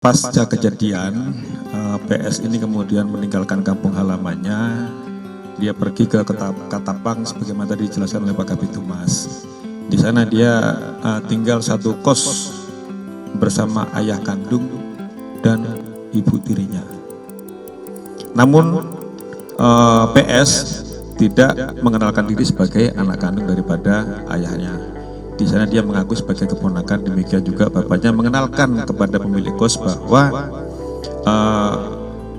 Pasca kejadian, PS ini kemudian meninggalkan kampung halamannya. Dia pergi ke Katapang sebagaimana tadi dijelaskan oleh Pak Kabid Humas. Di sana dia tinggal satu kos bersama ayah kandung dan ibu tirinya. Namun PS tidak mengenalkan diri sebagai anak kandung daripada ayahnya. Di sana dia mengaku sebagai keponakan, demikian juga bapaknya mengenalkan kepada pemilik kos bahwa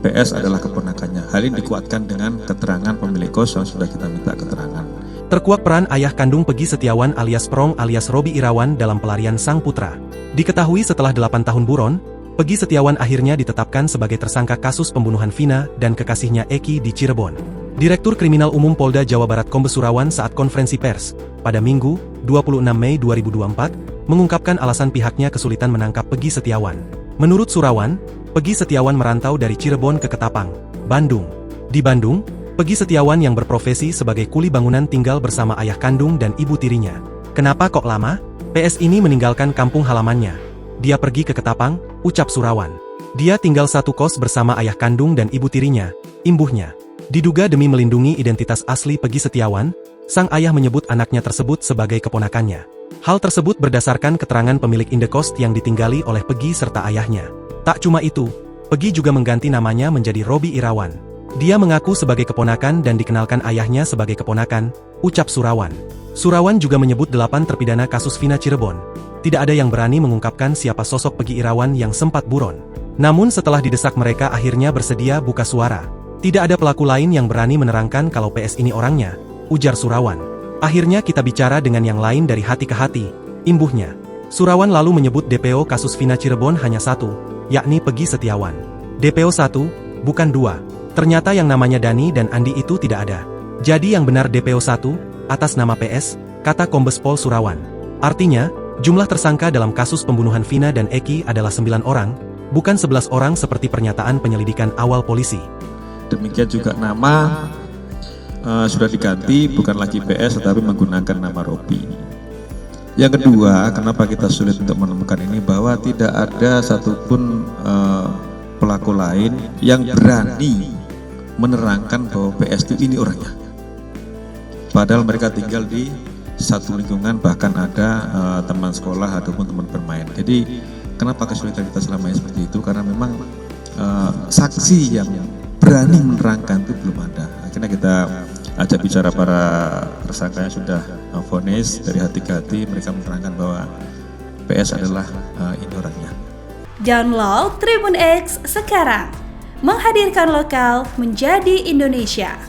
PS adalah keponakannya. Hal ini dikuatkan dengan keterangan pemilik kos yang sudah kita minta keterangan. Terkuak peran ayah kandung Peggy Setiawan alias Prong alias Robi Irawan dalam pelarian sang putra. Diketahui setelah 8 tahun buron, Peggy Setiawan akhirnya ditetapkan sebagai tersangka kasus pembunuhan Vina dan kekasihnya Eki di Cirebon. Direktur Kriminal Umum Polda Jawa Barat Kombes Surawan saat konferensi pers pada Minggu, 26 Mei 2024, mengungkapkan alasan pihaknya kesulitan menangkap Peggy Setiawan. Menurut Surawan, Peggy Setiawan merantau dari Cirebon ke Ketapang, Bandung. Di Bandung, Peggy Setiawan yang berprofesi sebagai kuli bangunan tinggal bersama ayah kandung dan ibu tirinya. Kenapa kok lama? PS ini meninggalkan kampung halamannya. Dia pergi ke Ketapang, ucap Surawan. Dia tinggal satu kos bersama ayah kandung dan ibu tirinya, imbuhnya. Diduga demi melindungi identitas asli Peggy Setiawan, sang ayah menyebut anaknya tersebut sebagai keponakannya. Hal tersebut berdasarkan keterangan pemilik indekos yang ditinggali oleh Peggy serta ayahnya. Tak cuma itu, Peggy juga mengganti namanya menjadi Robi Irawan. Dia mengaku sebagai keponakan dan dikenalkan ayahnya sebagai keponakan, ucap Surawan. Surawan juga menyebut 8 terpidana kasus Vina Cirebon. Tidak ada yang berani mengungkapkan siapa sosok Peggy Irawan yang sempat buron. Namun setelah didesak mereka akhirnya bersedia buka suara. Tidak ada pelaku lain yang berani menerangkan kalau PS ini orangnya, ujar Surawan. Akhirnya kita bicara dengan yang lain dari hati ke hati, imbuhnya. Surawan lalu menyebut DPO kasus Vina Cirebon hanya satu, yakni Peggy Setiawan. DPO 1, bukan 2. Ternyata yang namanya Dani dan Andi itu tidak ada. Jadi yang benar DPO 1, atas nama PS, kata Kombes Pol Surawan. Artinya, jumlah tersangka dalam kasus pembunuhan Vina dan Eki adalah 9 orang, bukan 11 orang seperti pernyataan penyelidikan awal polisi. Demikian juga nama sudah diganti, bukan lagi PS tetapi menggunakan nama Robi. Yang kedua, kenapa kita sulit untuk menemukan ini, bahwa tidak ada satupun pelaku lain yang berani menerangkan bahwa PS itu ini orangnya. Padahal mereka tinggal di satu lingkungan, bahkan ada teman sekolah ataupun teman bermain. Jadi kenapa kesulitan kita selama ini seperti itu, karena memang saksi yang berani menerangkan itu belum ada. Akhirnya kita ajak bicara para tersangka yang sudah vonis, dari hati ke hati mereka menerangkan bahwa PS adalah ini orangnya. Download Tribun X sekarang, menghadirkan lokal menjadi Indonesia.